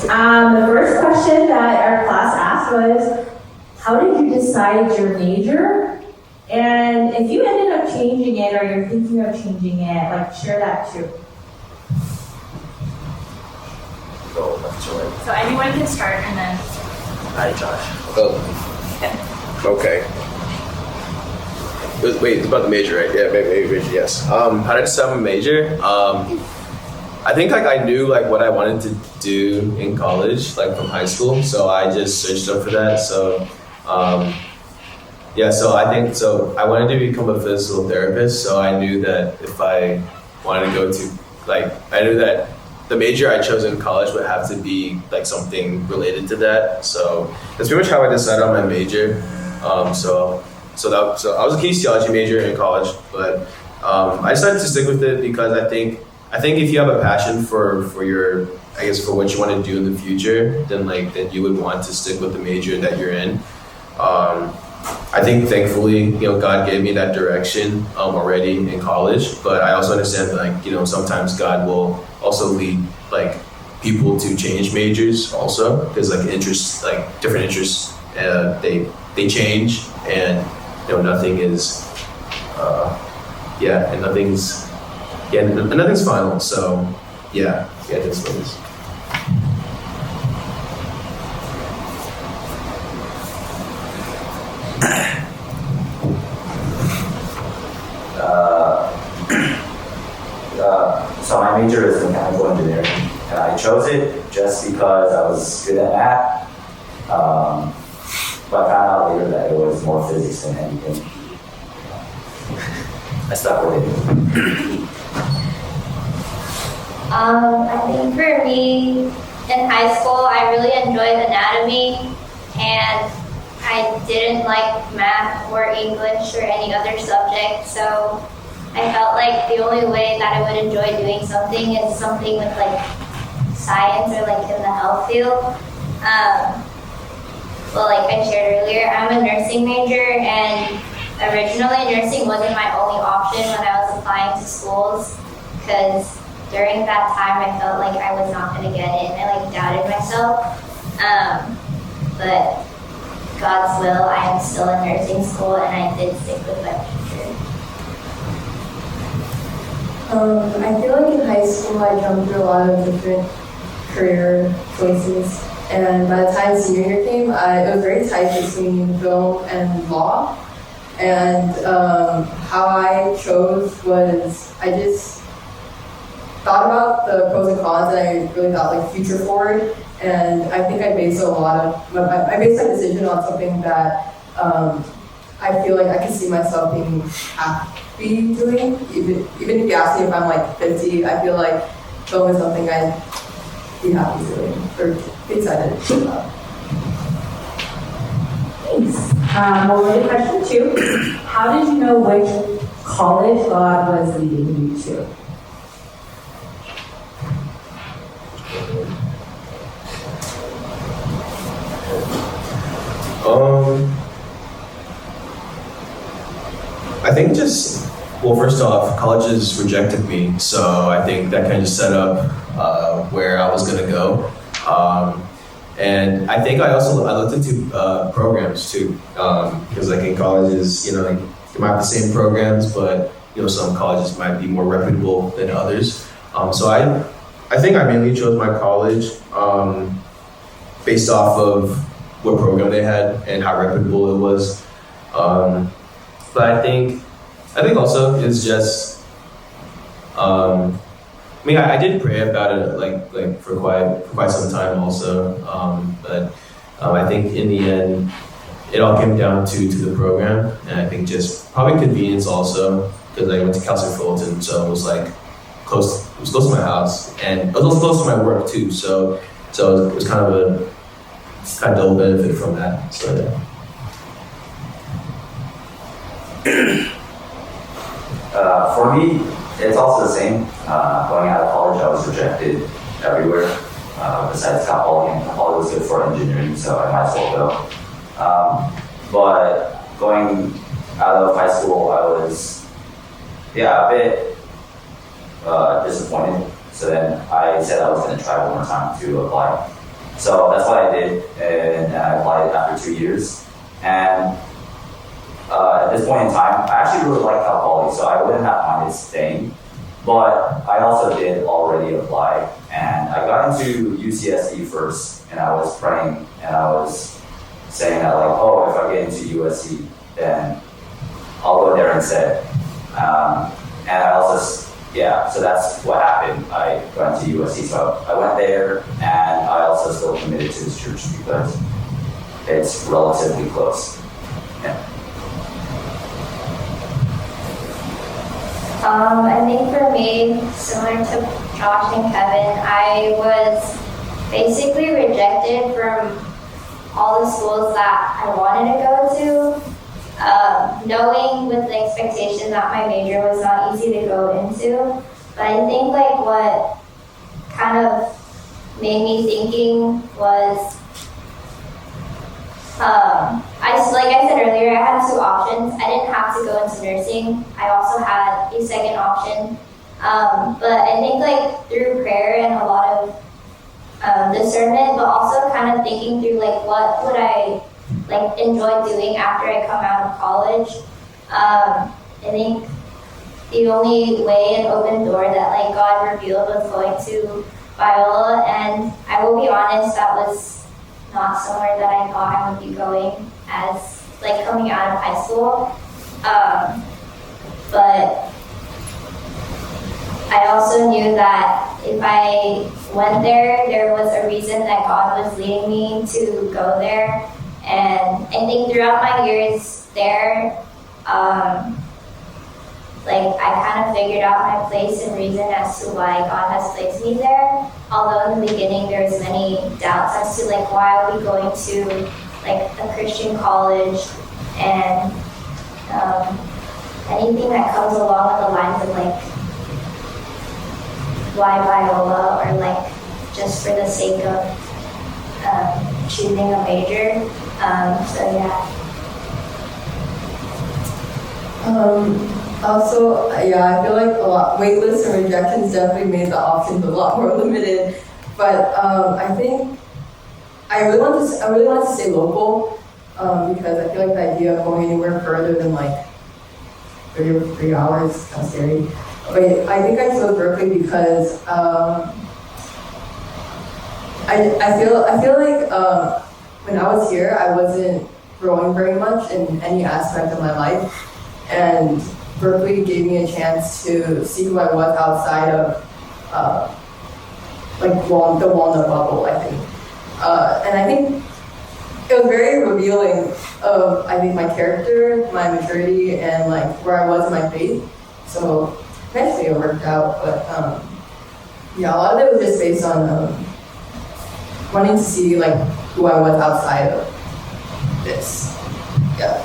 The first question that our class asked was, how did you decide your major? And if you ended up changing it or you're thinking of changing it, like share that too. Go left to right. So anyone can start and then. Hi, Josh. Okay. Wait, it's about the major, right? Yeah, maybe major, yes. How did I decide my major? I think like I knew like what I wanted to do in college, like from high school. So I just searched up for that. So yeah, so I wanted to become a physical therapist. So I knew that if I wanted to go to I knew that the major I chose in college would have to be like something related to that. So that's pretty much how I decided on my major. So I was a kinesiology major in college, but I decided to stick with it because I think if you have a passion for your, I guess, for what you want to do in the future, then you would want to stick with the major that you're in. I think thankfully, God gave me that direction already in college, but I also understand that sometimes God will also lead people to change majors also, because different interests they change, and nothing is and nothing's final. So yeah, that's what it is. So my major is mechanical engineering, and I chose it just because I was good at math. But I found out later that it was more physics than anything. I stuck with it. I think for me, in high school, I really enjoyed anatomy, and I didn't like math or English or any other subject, so I felt like the only way that I would enjoy doing something is something with science or in the health field. Well, like I shared earlier, I'm a nursing major, and originally nursing wasn't my only option when I was applying to schools, because during that time I felt like I was not going to get in. I doubted myself, but God's will, I am still in nursing school, and I did stick with my major. I feel like in high school I jumped through a lot of different career choices, and by the time senior year came, it was very tight between film and law. And how I chose was I just thought about the pros and cons, and I really thought future forward. And I think I based my decision on something that I feel like I can see myself being happy doing. Even if you ask me if I'm 50, I feel like film is something I'd be happy doing or be excited about. Thanks. Well, we're to question 2. How did you know which college God was leading you to? I think first off, colleges rejected me, so I think that kind of set up where I was gonna go. And I think I looked into programs too, because in colleges, you might have the same programs, but some colleges might be more reputable than others. So I think I mainly chose my college based off of what program they had and how reputable it was. But I think also it's just, I did pray about it for quite some time also. But I think in the end, it all came down to the program, and I think just probably convenience also, because I went to Cal State Fullerton, so it was close. It was close to my house, and it was also close to my work too. So it was kind of a double benefit from that. So yeah. For me, it's also the same. Going out of college, I was rejected everywhere besides Cal Poly. And Cal Poly was good for engineering, so I might as well go. But going out of high school, I was, a bit disappointed. So then I said I was going to try one more time to apply. So that's what I did, and I applied after 2 years. And at this point in time, I actually really like Cal Poly, so I wouldn't have minded staying. But I also did already apply, and I got into UCSD first, and I was praying, and I was saying that like, oh, if I get into USC, then I'll go there instead. And I also, so that's what happened. I went to USC, so I went there, and I also still committed to this church because it's relatively close. Yeah. I think for me, similar to Josh and Kevin, I was basically rejected from all the schools that I wanted to go to, knowing with the expectation that my major was not easy to go into. But I think like what kind of made me thinking was, like I said earlier, I had 2 options. I didn't have to go into nursing. I also had a second option. But I think like through prayer and a lot of discernment, but also kind of thinking through like what would I like enjoy doing after I come out of college. I think the only way and open door that like God revealed was going to Biola, and I will be honest, that was not somewhere that I thought I would be going as like coming out of high school. But I also knew that if I went there, there was a reason that God was leading me to go there. And I think throughout my years there, like I kind of figured out my place and reason as to why God has placed me there. Although in the beginning there was many doubts as to like why are we going to like a Christian college and anything that comes along with the lines of like why Biola or like just for the sake of choosing a major. So yeah. Also, I feel like a lot waitlists and rejections definitely made the options a lot more limited. But I think I really want to stay local because I feel like the idea of going anywhere further than like 3 hours is kind of scary. But I think I chose Berkeley because I feel like when I was here, I wasn't growing very much in any aspect of my life, and Berkeley gave me a chance to see who I was outside of like the walnut bubble, I think. And I think it was very revealing of, I think, my character, my maturity, and like where I was in my faith. So eventually it worked out, but a lot of it was just based on wanting to see like who I was outside of this. Yeah.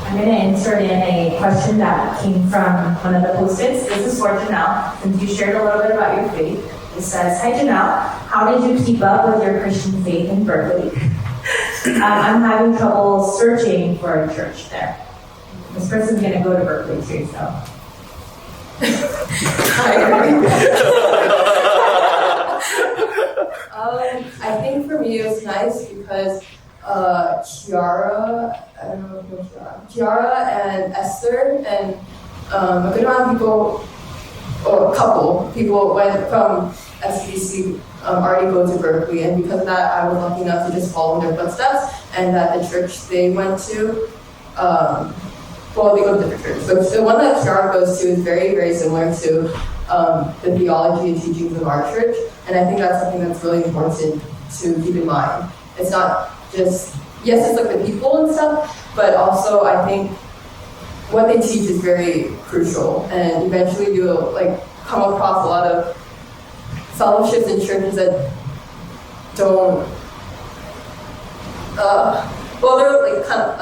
I'm going to insert in a question that came from one of the post-its. This is for Janelle. Since you shared a little bit about your faith, it says, "Hi Janelle, how did you keep up with your Christian faith in Berkeley? I'm having trouble searching for a church there." This person's going to go to Berkeley too, so. I think for me it was nice because Kiara, I don't know if you know Kiara and Esther and a good amount of people, or a couple people went from SBC already go to Berkeley, and because of that I was lucky enough to just follow their footsteps, and that the church they went to, they go to different churches. So the one that Kiara goes to is very, very similar to the theology and teachings of our church, and I think that's something that's really important to keep in mind. It's not just, yes, it's like the people and stuff, but also I think what they teach is very crucial, and eventually you'll like come across a lot of fellowships and churches that don't, they're like kind of,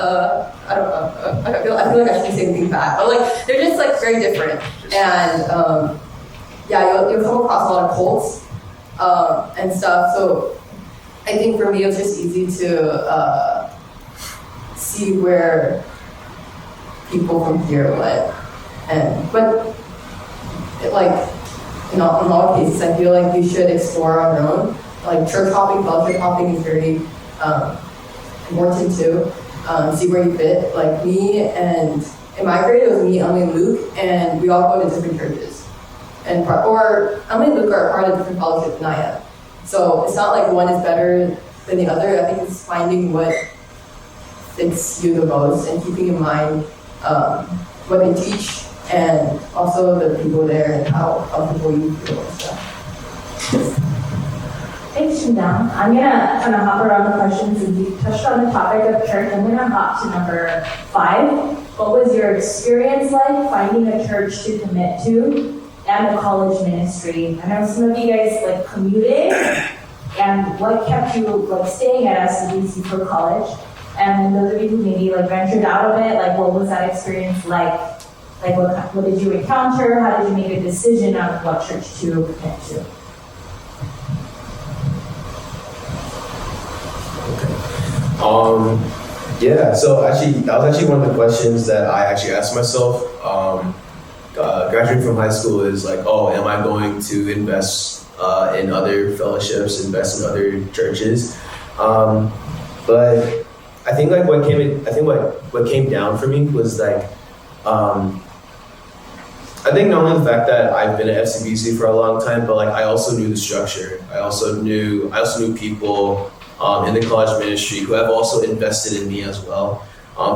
I don't know, I feel like I shouldn't say anything bad, but like they're just like very different, and you'll come across a lot of cults and stuff. So I think for me it was just easy to see where people from here went, but like in all cases I feel like you should explore on your own. like church hopping, fellowship hopping is very important too. See where you fit. Like me and in my grade, it was me, Emily, and Luke, and we all go to different churches. Or Emily and Luke are part of different fellowships than I am. So it's not like one is better than the other. I think it's finding what fits you the most and keeping in mind what they teach and also the people there and how comfortable you feel and stuff. Thanks, Janelle. I'm gonna kind of hop around the questions and you touched on the topic of church. I'm gonna hop to number 5. What was your experience like finding a church to commit to and the college ministry? I know some of you guys like commuting, and what kept you like staying at SCBC for college? And those of you who maybe like ventured out of it, like what was that experience like? Like what did you encounter? How did you make a decision on what church to commit to? Yeah, so actually, that was actually one of the questions that I actually asked myself. Graduating from high school is like, oh, am I going to invest in other fellowships, invest in other churches? But I think like what came down for me was like, I think not only the fact that I've been at FCBC for a long time, but like I also knew the structure. I also knew people in the college ministry who have also invested in me as well.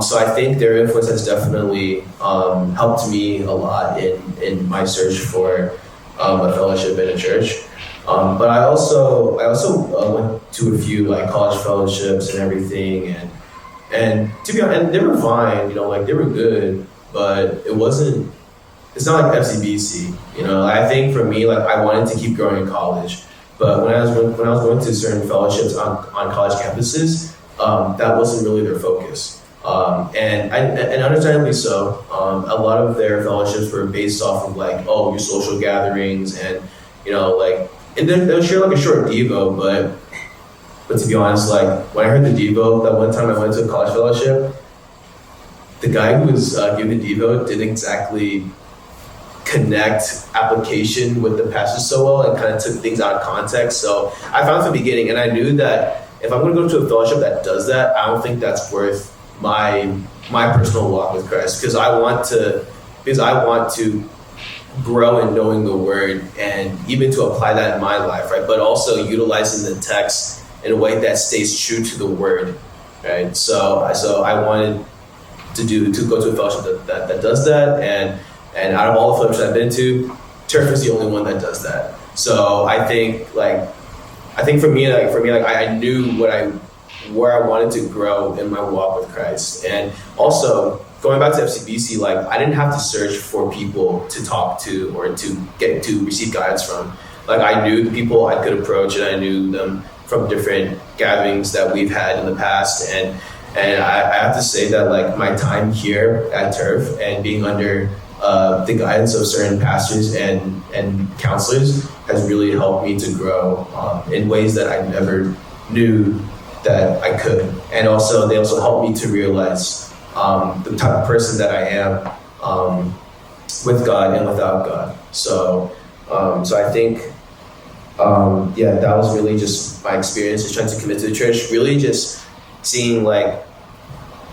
So I think their influence has definitely helped me a lot in my search for a fellowship in a church. But I also went to a few like college fellowships and everything, and to be honest, and they were fine, you know, like they were good, but it's not like FCBC, you know. I think for me, like I wanted to keep growing in college. But when I was going to certain fellowships on college campuses, that wasn't really their focus, and understandably so. A lot of their fellowships were based off of like, oh, your social gatherings, and you know, like they'll share like a short devo, but to be honest, like when I heard the devo that one time I went to a college fellowship, the guy who was giving the devo didn't exactly connect application with the passage so well and kind of took things out of context. So I found from the beginning, and I knew that if I'm going to go to a fellowship that does that, I don't think that's worth my personal walk with Christ, because I want to grow in knowing the word and even to apply that in my life, right? But also utilizing the text in a way that stays true to the word, right? So I wanted to go to a fellowship that does that, and out of all the fellowships I've been to, Turf is the only one that does that. So I think for me, I knew where I wanted to grow in my walk with Christ. And also going back to FCBC, like I didn't have to search for people to talk to or to receive guidance from. Like I knew the people I could approach, and I knew them from different gatherings that we've had in the past. And I have to say that like my time here at Turf and being under the guidance of certain pastors and counselors has really helped me to grow in ways that I never knew that I could. And also, they also helped me to realize the type of person that I am with God and without God. So I think, that was really just my experience just trying to commit to the church. Really, just seeing like,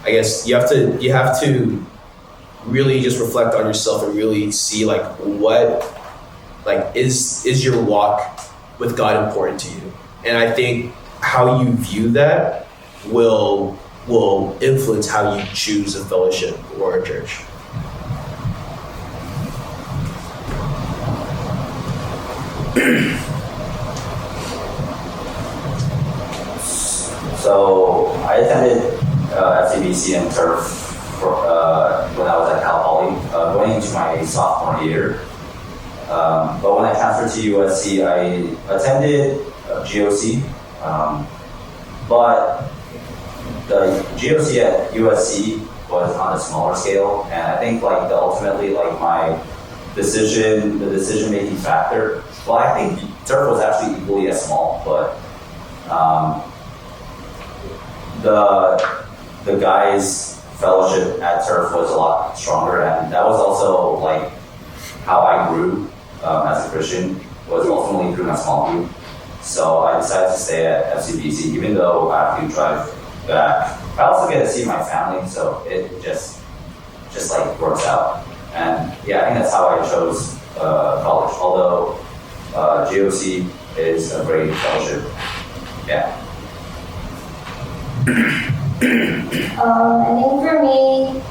I guess you have to really just reflect on yourself and really see like what like is your walk with God important to you. And I think how you view that will influence how you choose a fellowship or a church. So I attended FCBC and Turf when I was at Cal Poly, going into my sophomore year. But when I transferred to USC, I attended GOC. But the GOC at USC was on a smaller scale, and I think like ultimately like the decision making factor. Well, I think Turf was actually equally as small, but the guys' fellowship at Turf was a lot stronger, and that was also like how I grew as a Christian, was ultimately through my small group. So I decided to stay at FCBC, even though I have to drive back. I also get to see my family, so it just like works out. And yeah, I think that's how I chose college. Although GOC is a great fellowship. Yeah. I think for me,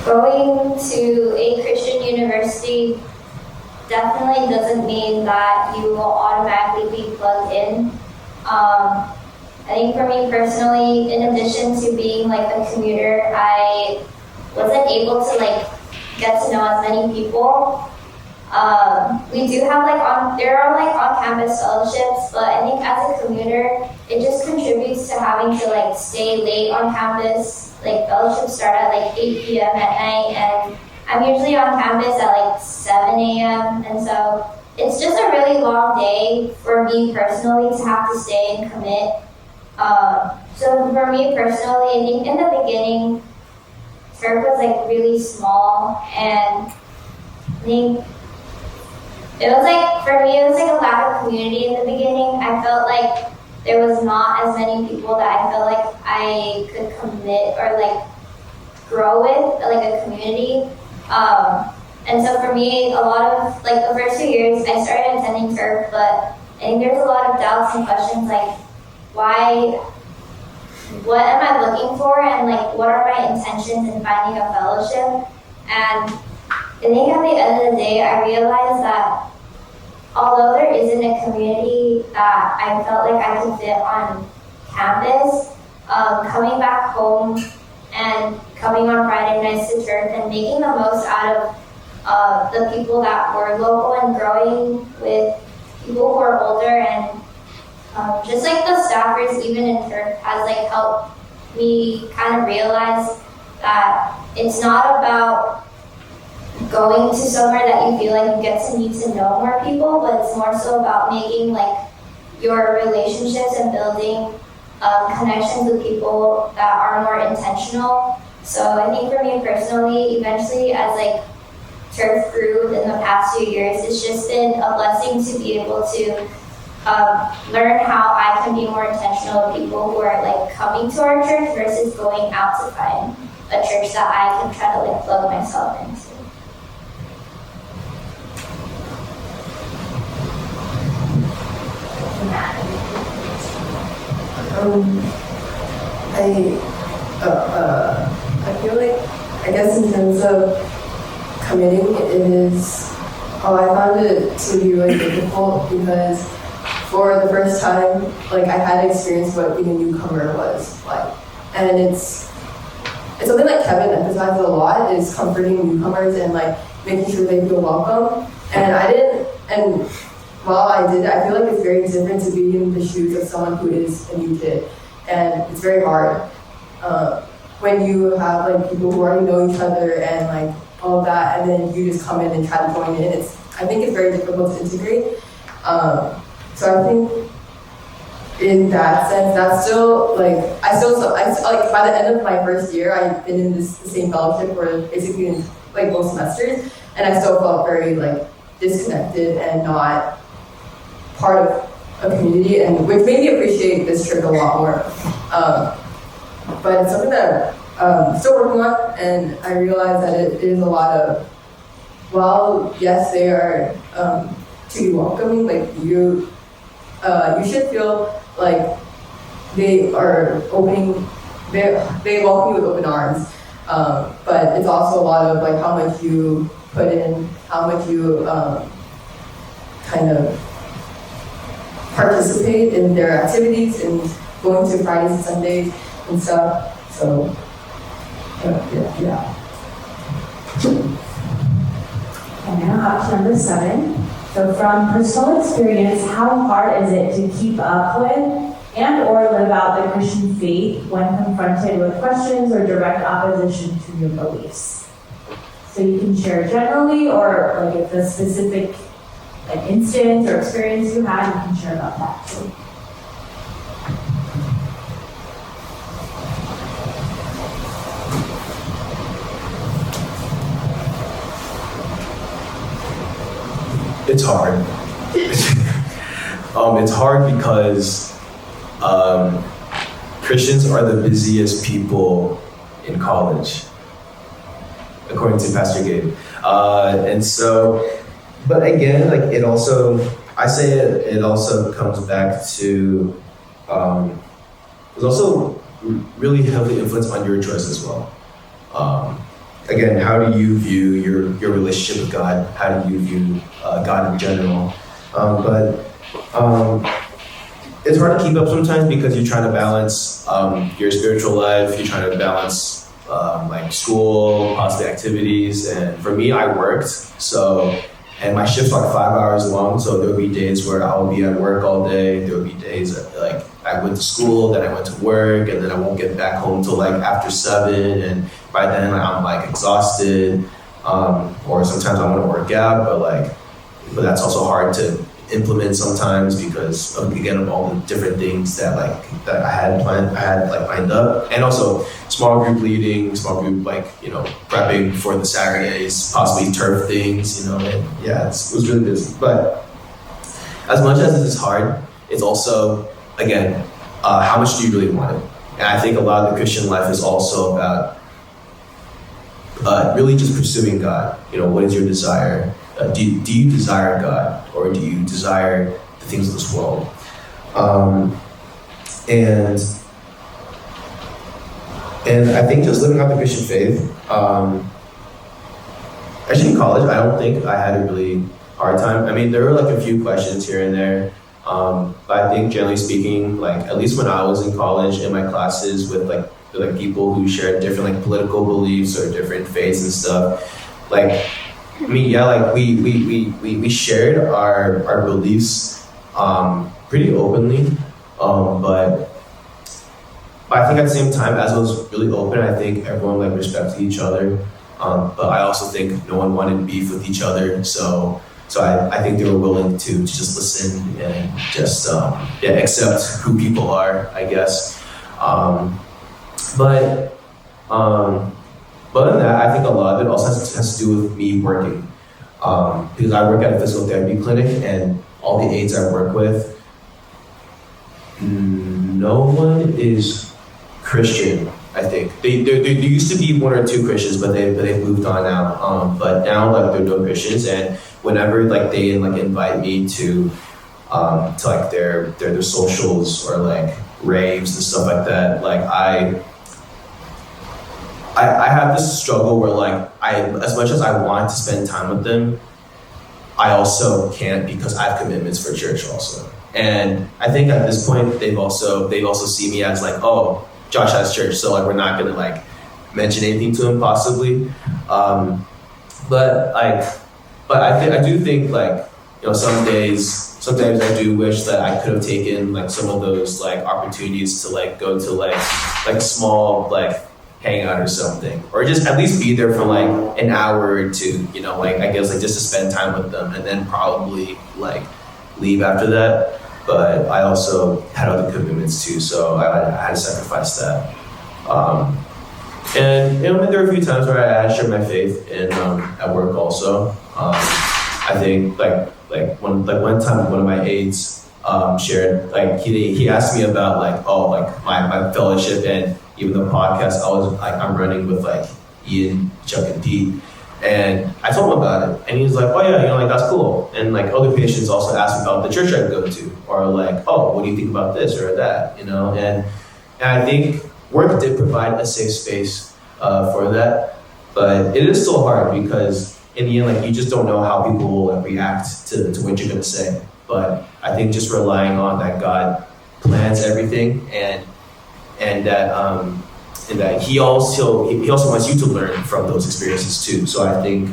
going to a Christian university definitely doesn't mean that you will automatically be plugged in. I think for me personally, in addition to being like a commuter, I wasn't able to like get to know as many people. We do have there are on-campus fellowships, but I think as a commuter, it just contributes to having to like stay late on campus. Like fellowships start at like 8 p.m. at night, and I'm usually on campus at like 7 a.m. And so it's just a really long day for me personally to have to stay and commit. So for me personally, I think in the beginning, Turk was like really small, and I think it was like, for me, it was like a lack of community in the beginning. I felt like there was not as many people that I felt like I could commit or like grow with, like a community. And so for me, a lot of like the first 2 years, I started attending Turf, but I think there's a lot of doubts and questions like, what am I looking for, and like what are my intentions in finding a fellowship? And I think at the end of the day, I realized that although there isn't a community that I felt like I could fit on campus, coming back home and coming on Friday nights to church and making the most out of the people that were local and growing with people who are older, and just like the staffers even in church has like helped me kind of realize that it's not about going to somewhere that you feel like you get to need to know more people, but it's more so about making like your relationships and building connections with people that are more intentional. So I think for me personally, eventually as like Turf grew in the past 2 years, it's just been a blessing to be able to learn how I can be more intentional with people who are like coming to our church versus going out to find a church that I can try to like plug myself into. I feel like, I guess in terms of committing, I found it to be really difficult because for the first time, like I had experience what being a newcomer was like. And it's something that Kevin emphasizes a lot, is comforting newcomers and like making sure they feel welcome. And while I did it, I feel like it's very different to be in the shoes of someone who is a new kid. And it's very hard when you have like people who already know each other and like all of that, and then you just come in and try to join in. I think it's very difficult to integrate. So I think in that sense, that's still like, I like by the end of my first year, I've been in the same fellowship for basically in like both semesters, and I still felt very like disconnected and not part of a community, and which made me appreciate this trip a lot more. But it's something that I'm still working on, and I realize that it is a lot of, well, yes, they are to be welcoming, like you should feel like they are opening, they welcome you with open arms. But it's also a lot of like how much you put in, how much you kind of participate in their activities and going to Fridays and Sundays and stuff. So yeah. And now option number 7. So from personal experience, how hard is it to keep up with and or live out the Christian faith when confronted with questions or direct opposition to your beliefs? So you can share generally, or like if a specific like instance or experience you had, you can share about that too. It's hard. It's hard because Christians are the busiest people in college, according to Pastor Gabe. And so, but again, like it also, I say it also comes back to, it's also really heavily influenced on your choice as well. Again, how do you view your relationship with God? How do you view God in general? But it's hard to keep up sometimes because you're trying to balance your spiritual life, you're trying to balance like school, possibly activities, and for me, I worked, and my shifts are like 5 hours long, so there'll be days where I'll be at work all day, there'll be days that, like I went to school, then I went to work, and then I won't get back home till like after 7, and by then I'm like exhausted, or sometimes I want to work out, but that's also hard to implement sometimes because of all the different things that I had lined up, and also small group leading, small group prepping for the Saturdays, possibly turf things, and yeah, it was really busy. But as much as it is hard, it's also again how much do you really want it? And I think a lot of the Christian life is also about really just pursuing God. What is your desire? Do you desire God, or do you desire the things of this world? And I think just living out the Christian faith, actually in college, I don't think I had a really hard time. I mean, there were like a few questions here and there, but I think generally speaking, like at least when I was in college, in my classes with people who shared different political beliefs or different faiths and stuff, we shared our beliefs pretty openly, but I think at the same time, as it was really open, I think everyone respected each other, but I also think no one wanted beef with each other, so I think they were willing to just listen and just accept who people are, I guess. But other than that, I think a lot of it also has to do with me working. Because I work at a physical therapy clinic, and all the aides I work with, no one is Christian, I think. There used to be 1 or 2 Christians, but they've moved on now. But now they're no Christians, and whenever they invite me to their socials or raves and stuff like that, I have this struggle where as much as I want to spend time with them, I also can't because I have commitments for church also. And I think at this point they also see me as oh, Josh has church, so we're not gonna mention anything to him possibly. But I do think sometimes I do wish that I could have taken some of those opportunities to go to a small hangout or something, or just at least be there for an hour or 2, I guess just to spend time with them, and then probably leave after that. But I also had other commitments too, so I had to sacrifice that. And there were a few times where I had shared my faith in at work also. I think one time one of my aides shared he asked me about my fellowship and even the podcast I'm running with Ian, Chuck, and Pete, and I told him about it, and he was oh yeah, that's cool. And other patients also asked me about the church I go to, or oh, what do you think about this or that, and I think work did provide a safe space for that, but it is still hard because in the end, you just don't know how people will react to what you're gonna say. But I think just relying on that God plans everything, and that he also wants you to learn from those experiences too. So I think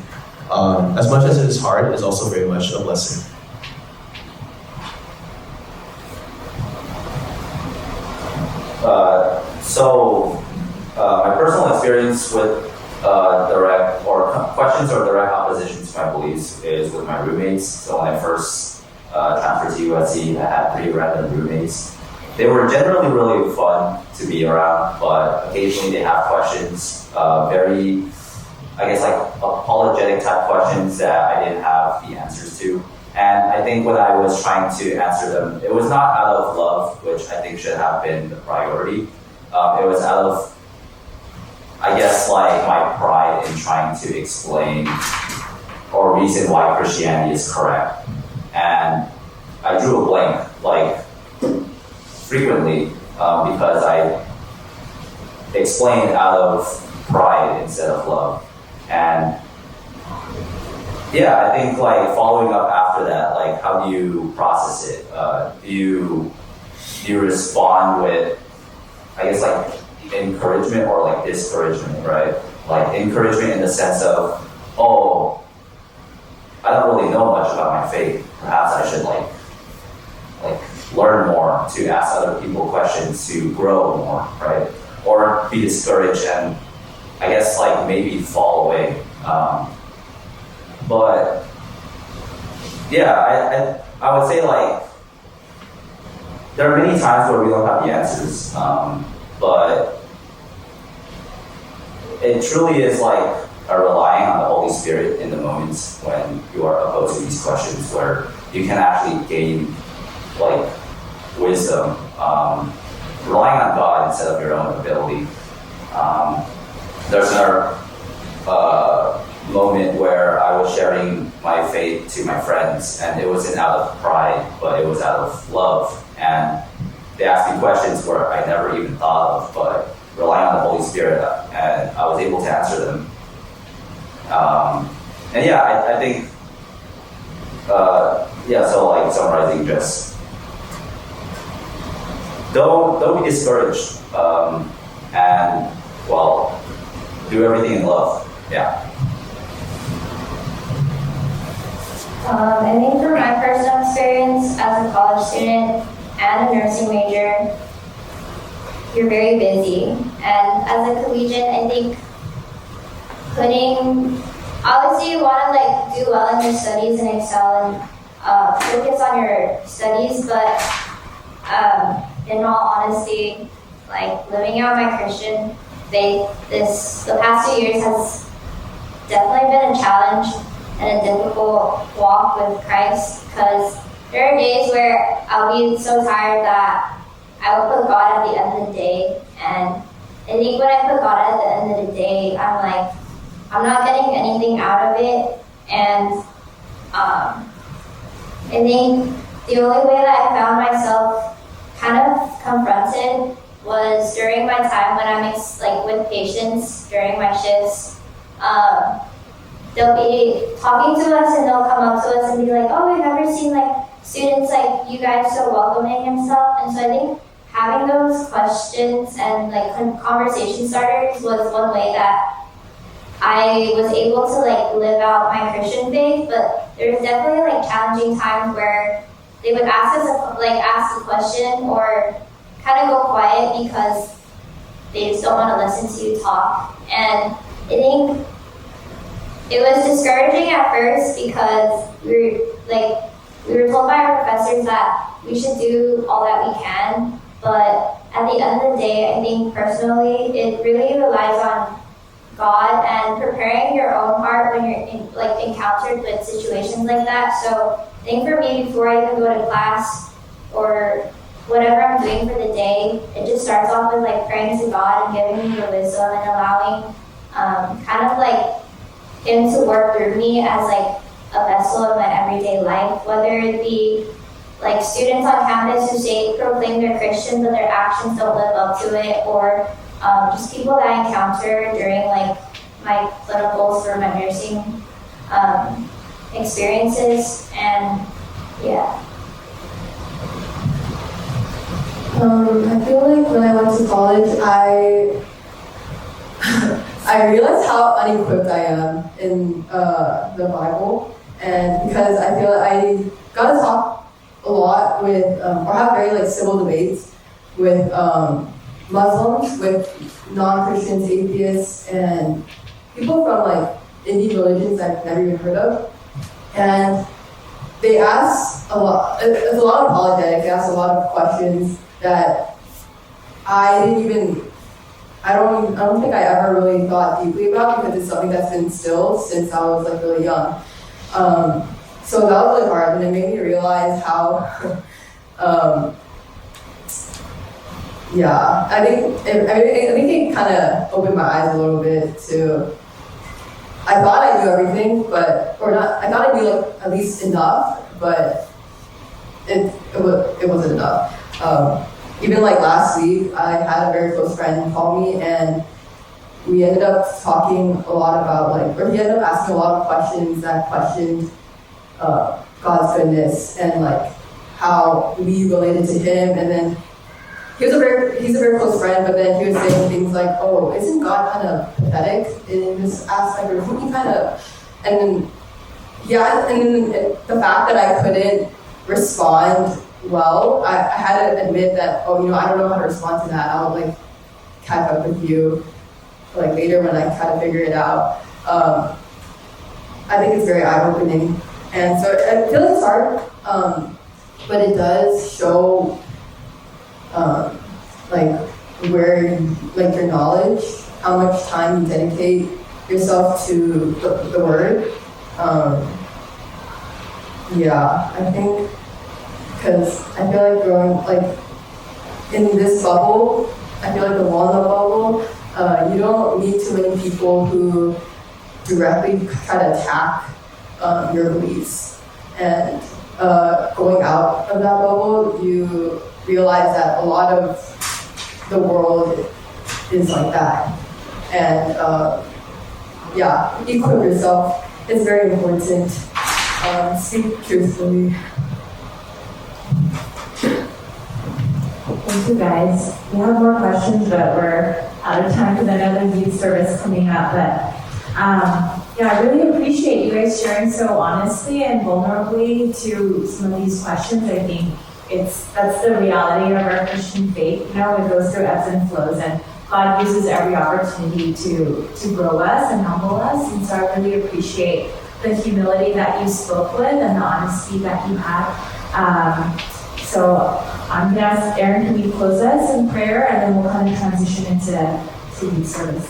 as much as it is hard, it's also very much a blessing. My personal experience with direct or questions or direct opposition to my beliefs is with my roommates. So when I first transferred to USC, I had 3 random roommates. They were generally really fun to be around, but occasionally they have questions, very, apologetic type questions that I didn't have the answers to. And I think when I was trying to answer them, it was not out of love, which I think should have been the priority. It was out of, I guess, like my pride in trying to explain or reason why Christianity is correct. And I drew a blank, like, frequently, because I explained out of pride instead of love. And yeah, I think like following up after that, like how do you process it? Do you respond with, I guess, like encouragement or like discouragement, right? Like encouragement in the sense of, oh, I don't really know much about my faith. Perhaps I should like learn more, to ask other people questions, to grow more, right? Or be discouraged and I guess like maybe fall away. But yeah, I would say like there are many times where we don't have the answers, but it truly is like relying on the Holy Spirit in the moments when you are opposed to these questions, where you can actually gain like wisdom, relying on God instead of your own ability. There's another moment where I was sharing my faith to my friends, and it wasn't out of pride, but it was out of love. And they asked me questions where I never even thought of, but relying on the Holy Spirit, and I was able to answer them. And yeah, I think, so like summarizing, just don't be discouraged, and well, do everything in love. Yeah. I think from my personal experience as a college student and a nursing major, you're very busy. And as a collegian, I think obviously you want to like do well in your studies and excel and focus on your studies, but in all honesty, like living out my Christian faith the past 2 years has definitely been a challenge and a difficult walk with Christ, because there are days where I'll be so tired that I will put God at the end of the day. And I think when I put God at the end of the day, I'm like, I'm not getting anything out of it. And I think the only way that I found myself kind of confronted was during my time when I'm with patients during my shifts. They'll be talking to us and they'll come up to us and be like, oh, we've never seen like students like you guys so welcoming and stuff. And so I think having those questions and like conversation starters was one way that I was able to like live out my Christian faith. But there's definitely like challenging times where they would ask a question or kind of go quiet because they just don't want to listen to you talk. And I think it was discouraging at first because we were told by our professors that we should do all that we can, but at the end of the day, I think personally, it really relies on God and preparing your own heart when you're encountered with situations like that. So I think for me, before I even go to class or whatever I'm doing for the day, it just starts off with like praying to God and giving me the wisdom and allowing kind of like Him to work through me as like a vessel of my everyday life, whether it be like students on campus who proclaim they're Christian but their actions don't live up to it, or just people that I encounter during like my clinicals for my nursing experiences. And yeah. I feel like when I went to college, I realized how unequipped I am in the Bible, and because I feel like I got to talk a lot with, or have very like civil debates with Muslims, with non-Christians, atheists, and people from like Indian religions I've never even heard of. And they ask a lot, it's a lot of apologetics, they ask a lot of questions that I don't think I ever really thought deeply about, because it's something that's been instilled since I was like really young. So that was really hard, and it made me realize how, yeah, I think it kind of opened my eyes a little bit to. I thought I knew everything, or not. I thought I knew like at least enough, but it wasn't enough. Even like last week, I had a very close friend call me, and we ended up talking a lot about he ended up asking a lot of questions that questioned God's goodness and like how we related to Him, and then he's a very close friend, but then he was saying things like, "Oh, isn't God kind of pathetic in this aspect, or isn't He kind of?" And then the fact that I couldn't respond well, I had to admit that, I don't know how to respond to that. I'll like catch up with you like later when I kind of figure it out. I think it's very eye-opening, and so I feel it's hard, but it does show your knowledge, how much time you dedicate yourself to the word. I think because I feel like growing in this bubble, I feel like the walnut bubble, you don't meet too many people who directly try to attack your beliefs. And going out of that bubble, you realize that a lot of the world is like that. And equip yourself is very important. Speak truthfully. Thank you guys. We have more questions, but we're out of time because I know there's youth service coming up. But I really appreciate you guys sharing so honestly and vulnerably to some of these questions. I think that's the reality of our Christian faith. It goes through ebbs and flows, and God uses every opportunity to grow us and humble us. And so I really appreciate the humility that you spoke with and the honesty that you had. So I'm going to ask Aaron, can you close us in prayer, and then we'll kind of transition into youth service.